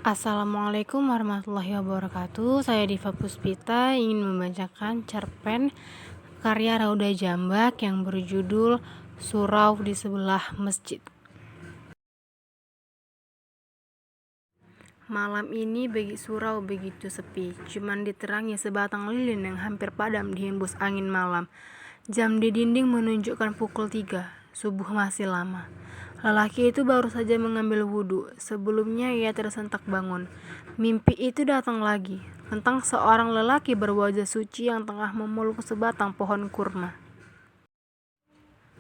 Assalamualaikum warahmatullahi wabarakatuh. Saya Diva Puspita ingin membacakan cerpen karya Rauda Jambak yang berjudul Surau di Sebelah Masjid. Malam ini bagi surau begitu sepi, cuman diterangi sebatang lilin yang hampir padam dihembus angin malam. Jam di dinding menunjukkan pukul 3, subuh masih lama. Lelaki itu baru saja mengambil wudhu, sebelumnya ia tersentak bangun. Mimpi itu datang lagi, tentang seorang lelaki berwajah suci yang tengah memeluk sebatang pohon kurma.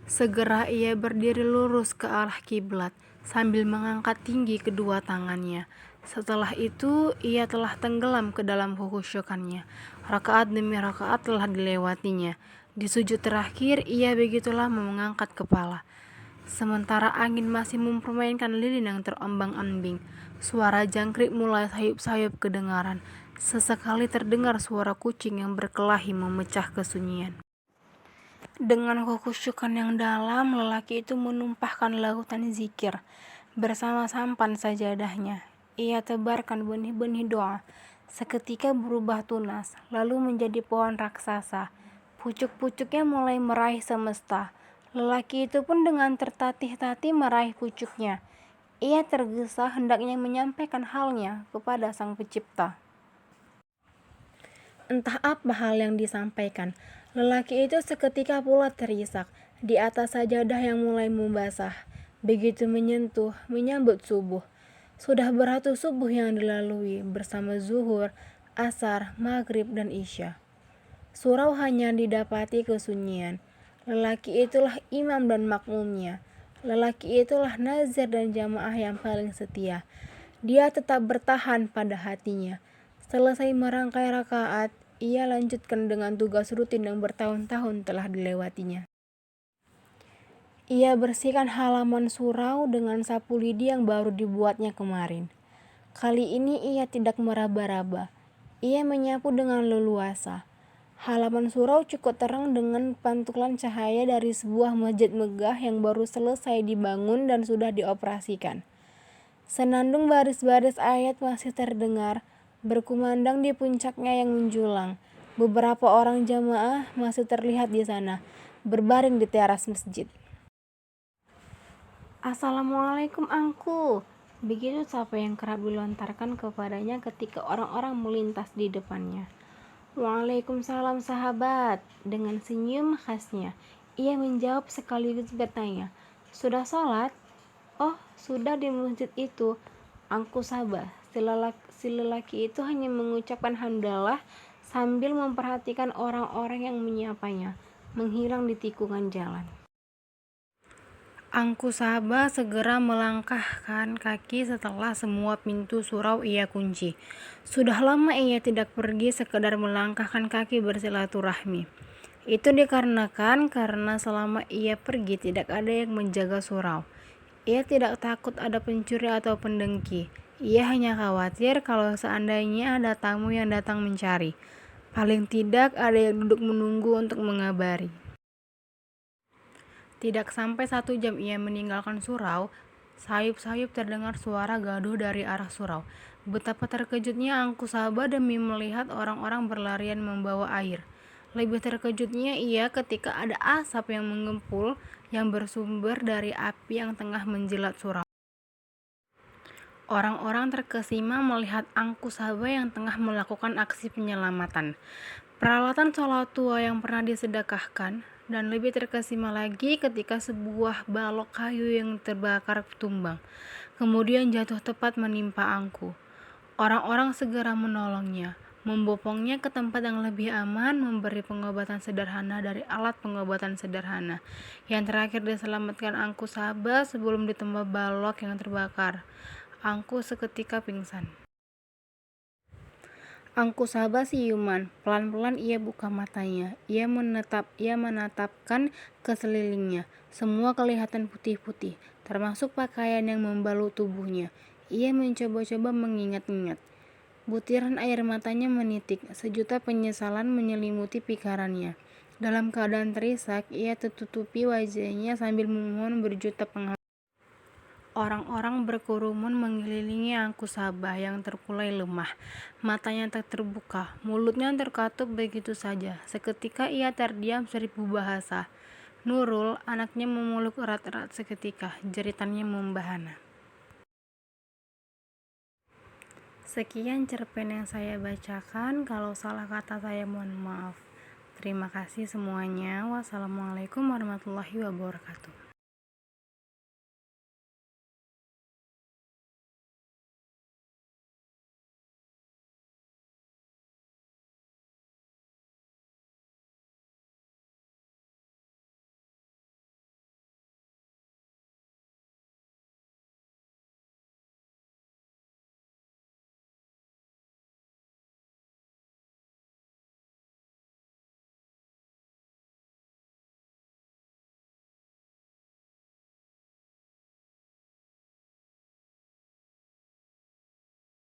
Segera ia berdiri lurus ke arah kiblat, sambil mengangkat tinggi kedua tangannya. Setelah itu, ia telah tenggelam ke dalam kekhusyukannya. Rakaat demi rakaat telah dilewatinya. Di sujud terakhir, ia begitu lama mengangkat kepala. Sementara angin masih mempermainkan lilin yang terombang-ambing, suara jangkrik mulai sayup-sayup kedengaran. Sesekali terdengar suara kucing yang berkelahi memecah kesunyian. Dengan kekhusyukan yang dalam, lelaki itu menumpahkan lautan zikir. Bersama sampan sajadahnya, ia tebarkan benih-benih doa. Seketika berubah tunas, lalu menjadi pohon raksasa. Pucuk-pucuknya mulai meraih semesta. Lelaki itu pun dengan tertatih-tatih meraih pucuknya. Ia tergesa hendaknya menyampaikan halnya kepada Sang Pencipta. Entah apa hal yang disampaikan. Lelaki itu seketika pula terisak di atas sajadah yang mulai membasah. Begitu menyentuh, menyambut subuh. Sudah beratus subuh yang dilalui bersama zuhur, asar, maghrib, dan isya. Surau hanya didapati kesunyian. Lelaki itulah imam dan makmumnya. Lelaki itulah nazir dan jamaah yang paling setia. Dia tetap bertahan pada hatinya. Selesai merangkai rakaat, ia lanjutkan dengan tugas rutin yang bertahun-tahun telah dilewatinya. Ia bersihkan halaman surau dengan sapu lidi yang baru dibuatnya kemarin. Kali ini ia tidak meraba-raba. Ia menyapu dengan leluasa. Halaman surau cukup terang dengan pantulan cahaya dari sebuah masjid megah yang baru selesai dibangun dan sudah dioperasikan. Senandung baris-baris ayat masih terdengar, berkumandang di puncaknya yang menjulang. Beberapa orang jamaah masih terlihat di sana, berbaring di teras masjid. Assalamualaikum angku. Begitu sapa yang kerap dilontarkan kepadanya ketika orang-orang melintas di depannya. Waalaikumsalam sahabat. Dengan senyum khasnya, ia menjawab sekaligus bertanya, sudah sholat? Oh, sudah di masjid itu. Angku Sabah, si lelaki itu hanya mengucapkan hamdalah sambil memperhatikan orang-orang yang menyapanya, menghilang di tikungan jalan. Angku Sabah segera melangkahkan kaki setelah semua pintu surau ia kunci. Sudah lama ia tidak pergi sekedar melangkahkan kaki bersilaturahmi. Itu dikarenakan karena selama ia pergi tidak ada yang menjaga surau. Ia tidak takut ada pencuri atau pendengki. Ia hanya khawatir kalau seandainya ada tamu yang datang mencari. Paling tidak ada yang duduk menunggu untuk mengabari. Tidak sampai 1 jam ia meninggalkan surau, sayup-sayup terdengar suara gaduh dari arah surau. Betapa terkejutnya Angku Sabah demi melihat orang-orang berlarian membawa air. Lebih terkejutnya ia ketika ada asap yang mengepul yang bersumber dari api yang tengah menjilat surau. Orang-orang terkesima melihat Angku Sabah yang tengah melakukan aksi penyelamatan. Peralatan sholat tua yang pernah disedekahkan, dan lebih terkesima lagi ketika sebuah balok kayu yang terbakar tumbang, kemudian jatuh tepat menimpa Angku. Orang-orang segera menolongnya, membopongnya ke tempat yang lebih aman, memberi pengobatan sederhana dari alat pengobatan sederhana. Yang terakhir diselamatkan Angku Sabah sebelum ditempa balok yang terbakar. Angku seketika pingsan. Angku Sabah siuman. Pelan-pelan ia buka matanya. Ia menatapkan ke sekelilingnya. Semua kelihatan putih-putih, termasuk pakaian yang membalut tubuhnya. Ia mencoba-coba mengingat-ingat. Butiran air matanya menitik. Sejuta penyesalan menyelimuti pikirannya. Dalam keadaan terisak, ia tertutupi wajahnya sambil memohon berjuta pengampun. Orang-orang berkerumun mengelilingi Angku Sabah yang terkulai lemah. Matanya tak terbuka, mulutnya terkatup begitu saja. Seketika ia terdiam 1000 bahasa. Nurul, anaknya memeluk erat-erat seketika, jeritannya membahana. Sekian cerpen yang saya bacakan. Kalau salah kata saya mohon maaf. Terima kasih semuanya. Wassalamualaikum warahmatullahi wabarakatuh.